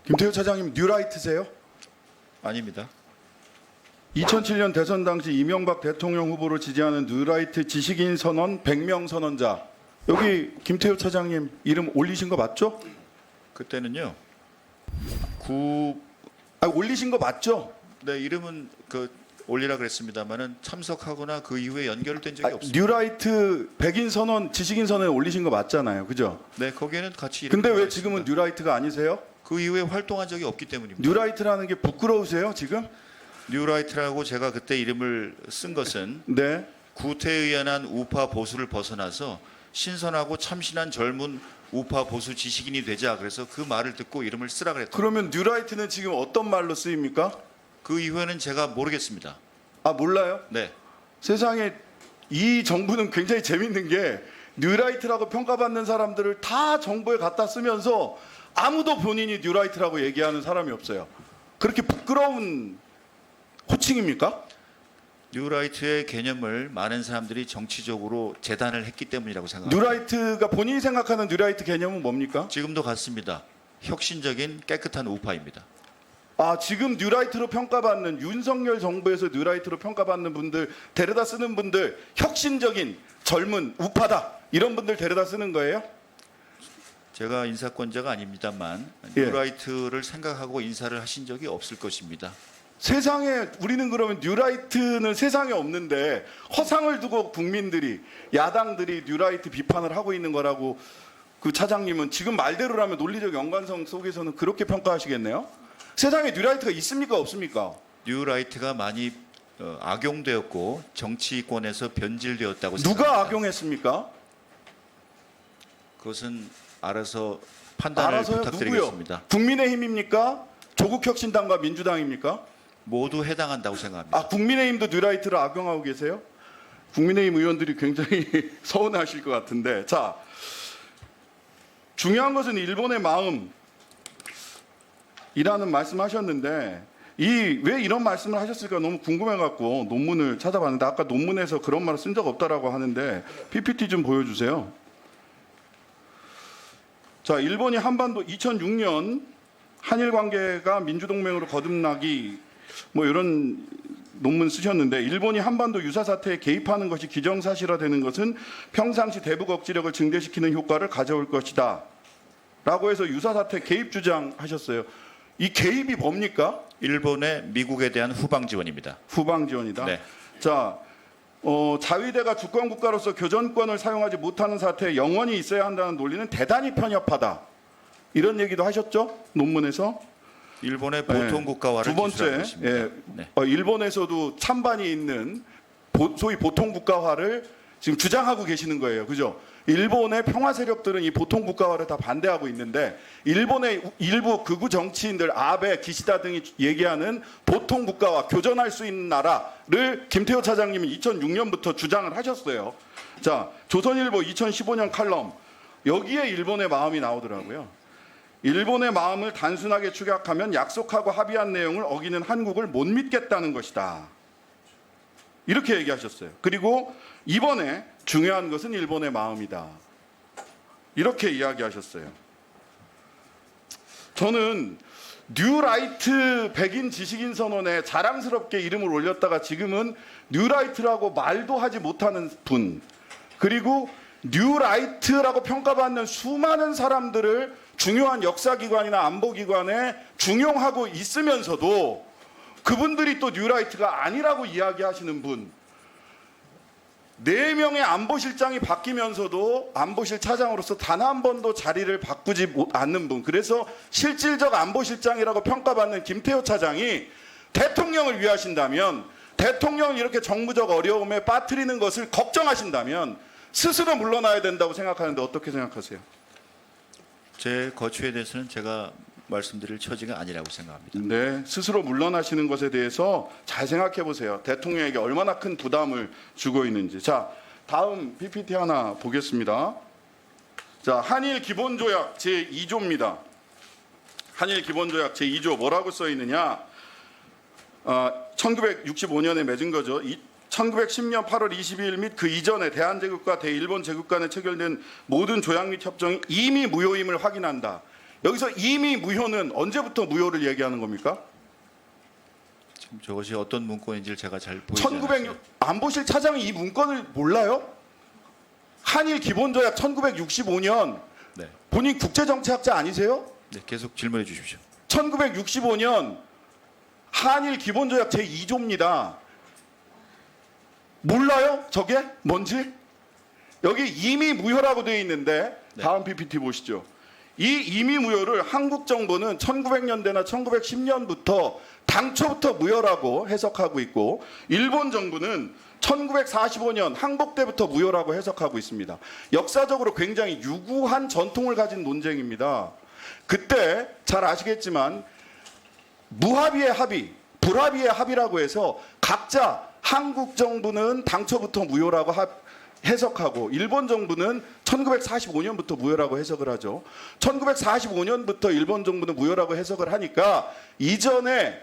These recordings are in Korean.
김태우 차장님 뉴라이트세요? 아닙니다. 2007년 대선 당시 이명박 대통령 후보를 지지하는 뉴라이트 지식인 선언 100명 선언자, 여기 김태우 차장님 이름 올리신 거 맞죠? 그때는요. 올리신 거 맞죠? 네, 이름은 올리라 그랬습니다만은 참석하거나 그 이후에 연결된 적이 없습니다. 뉴라이트 백인 선언 지식인 선언에 올리신 거 맞잖아요, 그죠? 네, 거기에는 같이 이름이 근데 왜 들어가 지금은 있습니다. 뉴라이트가 아니세요? 그 이후에 활동한 적이 없기 때문입니다. 뉴라이트라는 게 부끄러우세요 지금? 뉴라이트라고 제가 그때 이름을 쓴 것은 네. 구태의연한 우파 보수를 벗어나서 신선하고 참신한 젊은 우파 보수 지식인이 되자, 그래서 그 말을 듣고 이름을 쓰라 그랬던. 그러면 뉴라이트는 지금 어떤 말로 쓰입니까? 그 이후에는 제가 모르겠습니다. 아, 몰라요? 네, 세상에 이 정부는 굉장히 재밌는 게 뉴라이트라고 평가받는 사람들을 다 정부에 갖다 쓰면서 아무도 본인이 뉴라이트라고 얘기하는 사람이 없어요. 그렇게 부끄러운 호칭입니까? 뉴라이트의 개념을 많은 사람들이 정치적으로 재단을 했기 때문이라고 생각합니다. 뉴라이트가 본인이 생각하는 뉴라이트 개념은 뭡니까? 지금도 같습니다. 혁신적인 깨끗한 우파입니다. 아, 지금 뉴라이트로 평가받는 윤석열 정부에서 뉴라이트로 평가받는 분들 데려다 쓰는 분들 혁신적인 젊은 우파다 이런 분들 데려다 쓰는 거예요? 제가 인사권자가 아닙니다만 예. 뉴라이트를 생각하고 인사를 하신 적이 없을 것입니다. 세상에 우리는 그러면 뉴라이트는 세상에 없는데 허상을 두고 국민들이 야당들이 뉴라이트 비판을 하고 있는 거라고 그 차장님은 지금 말대로라면 논리적 연관성 속에서는 그렇게 평가하시겠네요? 세상에 뉴라이트가 있습니까 없습니까? 뉴라이트가 많이 악용되었고 정치권에서 변질되었다고 생각합니다. 누가 악용했습니까? 그것은 알아서 판단을 알아서요? 부탁드리겠습니다. 누구요? 국민의힘입니까? 조국혁신당과 민주당입니까? 모두 해당한다고 생각합니다. 아, 국민의힘도 뉴라이트를 악용하고 계세요? 국민의힘 의원들이 굉장히 서운하실 것 같은데, 자, 중요한 것은 일본의 마음이라는 말씀하셨는데 왜 이런 말씀을 하셨을까 너무 궁금해갖고 논문을 찾아봤는데 아까 논문에서 그런 말을 쓴 적 없다라고 하는데 PPT 좀 보여주세요. 자, 일본이 한반도 2006년 한일 관계가 민주동맹으로 거듭나기 뭐 이런 논문 쓰셨는데 일본이 한반도 유사 사태에 개입하는 것이 기정사실화되는 것은 평상시 대북 억지력을 증대시키는 효과를 가져올 것이다 라고 해서 유사 사태 개입 주장하셨어요. 이 개입이 뭡니까? 일본의 미국에 대한 후방 지원입니다. 후방 지원이다. 네. 자, 자위대가 주권 국가로서 교전권을 사용하지 못하는 사태에 영원히 있어야 한다는 논리는 대단히 편협하다. 이런 얘기도 하셨죠? 논문에서. 일본의 보통 국가화를 두 번째, 기술하고 있습니다. 예, 네. 일본에서도 찬반이 있는 소위 보통 국가화를 지금 주장하고 계시는 거예요, 그죠? 일본의 평화 세력들은 이 보통 국가화를 다 반대하고 있는데 일본의 일부 극우 정치인들 아베, 기시다 등이 얘기하는 보통 국가화, 교전할 수 있는 나라를 김태호 차장님이 2006년부터 주장을 하셨어요. 자, 조선일보 2015년 칼럼 여기에 일본의 마음이 나오더라고요. 일본의 마음을 단순하게 축약하면 약속하고 합의한 내용을 어기는 한국을 못 믿겠다는 것이다. 이렇게 얘기하셨어요. 그리고 이번에 중요한 것은 일본의 마음이다. 이렇게 이야기하셨어요. 저는 뉴라이트 백인 지식인 선언에 자랑스럽게 이름을 올렸다가 지금은 뉴라이트라고 말도 하지 못하는 분, 그리고 뉴라이트라고 평가받는 수많은 사람들을 중요한 역사기관이나 안보기관에 중용하고 있으면서도 그분들이 또 뉴라이트가 아니라고 이야기하시는 분, 4명의 안보실장이 바뀌면서도 안보실 차장으로서 단 한 번도 자리를 바꾸지 않는 분, 그래서 실질적 안보실장이라고 평가받는 김태호 차장이 대통령을 위하신다면, 대통령을 이렇게 정무적 어려움에 빠뜨리는 것을 걱정하신다면 스스로 물러나야 된다고 생각하는데 어떻게 생각하세요? 제 거취에 대해서는 제가 말씀드릴 처지가 아니라고 생각합니다. 네, 스스로 물러나시는 것에 대해서 잘 생각해 보세요. 대통령에게 얼마나 큰 부담을 주고 있는지. 자, 다음 PPT 하나 보겠습니다. 자, 한일 기본조약 제2조입니다. 한일 기본조약 제2조 뭐라고 써 있느냐? 1965년에 맺은 거죠. 1910년 8월 22일 및 그 이전에 대한제국과 대일본 제국 간에 체결된 모든 조약 및 협정이 이미 무효임을 확인한다. 여기서 이미 무효는 언제부터 무효를 얘기하는 겁니까? 지금 저것이 어떤 문건인지를 제가 잘 보이지 않았어요. 1906 안보실 차장이 이 문건을 몰라요? 한일 기본조약 1965년 네. 본인 국제정치학자 아니세요? 네, 계속 질문해 주십시오. 1965년 한일 기본조약 제2조입니다. 몰라요? 저게 뭔지? 여기 이미 무효라고 되어 있는데 네. 다음 PPT 보시죠. 이 이미 무효를 한국 정부는 1900년대나 1910년부터 당초부터 무효라고 해석하고 있고 일본 정부는 1945년 항복 때부터 무효라고 해석하고 있습니다. 역사적으로 굉장히 유구한 전통을 가진 논쟁입니다. 그때 잘 아시겠지만 무합의의 합의, 불합의의 합의라고 해서 각자 한국 정부는 당초부터 무효라고 해석하고 일본 정부는 1945년부터 무효라고 해석을 하죠. 1945년부터 일본 정부는 무효라고 해석을 하니까 이전에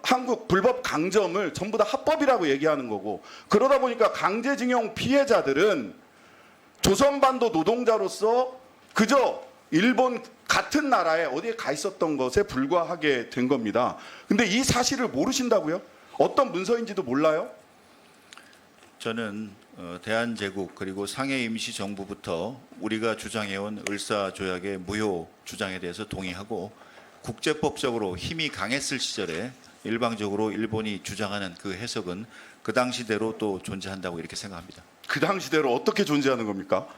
한국 불법 강점을 전부 다 합법이라고 얘기하는 거고 그러다 보니까 강제징용 피해자들은 조선반도 노동자로서 그저 일본 같은 나라에 어디에 가 있었던 것에 불과하게 된 겁니다. 근데 이 사실을 모르신다고요? 어떤 문서인지도 몰라요? 저는 대한제국 그리고 상해 임시정부부터 우리가 주장해온 을사조약의 무효 주장에 대해서 동의하고 국제법적으로 힘이 강했을 시절에 일방적으로 일본이 주장하는 그 해석은 그 당시대로 또 존재한다고 이렇게 생각합니다. 그 당시대로 어떻게 존재하는 겁니까?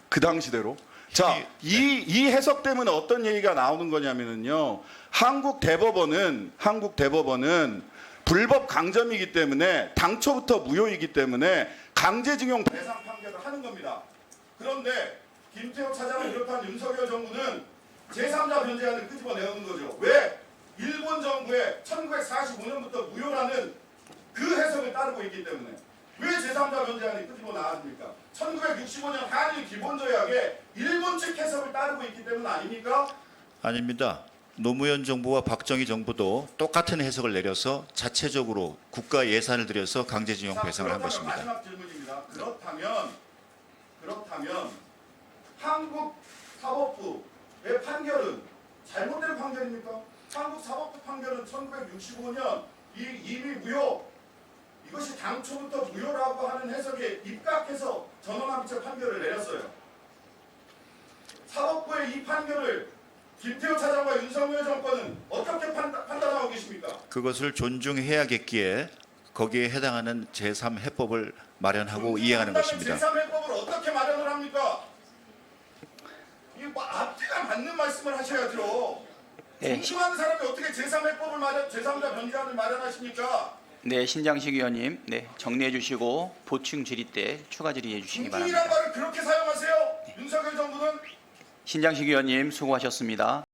그 당시대로? 자, 이 해석 때문에 어떤 얘기가 나오는 거냐면요. 한국 대법원은 불법 강점이기 때문에 당초부터 무효이기 때문에 강제징용 대상 판결을 하는 겁니다. 그런데 김태호 차장을 비롯한 윤석열 정부는 제3자 변제안을 끄집어내는 거죠. 왜? 일본 정부의 1945년부터 무효라는 그 해석을 따르고 있기 때문에. 왜 제3자 변제안이 끄집어 나왔습니까? 1965년 한일 기본조약에 일본 측 해석을 따르고 있기 때문 아닙니까? 아닙니다. 노무현 정부와 박정희 정부도 똑같은 해석을 내려서 자체적으로 국가 예산을 들여서 강제징용 자, 배상을 한 그렇다면 것입니다. 마지막 질문입니다. 그렇다면 한국 사법부의 판결은 잘못된 판결입니까? 한국 사법부 판결은 1965년 이미 무효 이것이 당초부터 무효라고 하는 해석에 입각해서 전원합의체 판결을 내렸어요. 사법부의 이 판결을 김태호 차장과 윤석열 정권은 어떻게 판단하고 계십니까? 그것을 존중해야겠기에 거기에 해당하는 제3해법을 마련하고 이행하는 것입니다. 제3해법을 어떻게 마련을 합니까? 이 앞뒤가 맞는 말씀을 하셔야죠. 네. 존중하는 사람이 어떻게 제3해법을 제3자 변제안을 마련하십니까? 네, 신장식 의원님, 네, 정리해 주시고 보충 질의 때 추가 질의해 주시기 존중이란 바랍니다. 말을 그렇게 사용하세요? 윤석열 정부는 신장식 의원님 수고하셨습니다.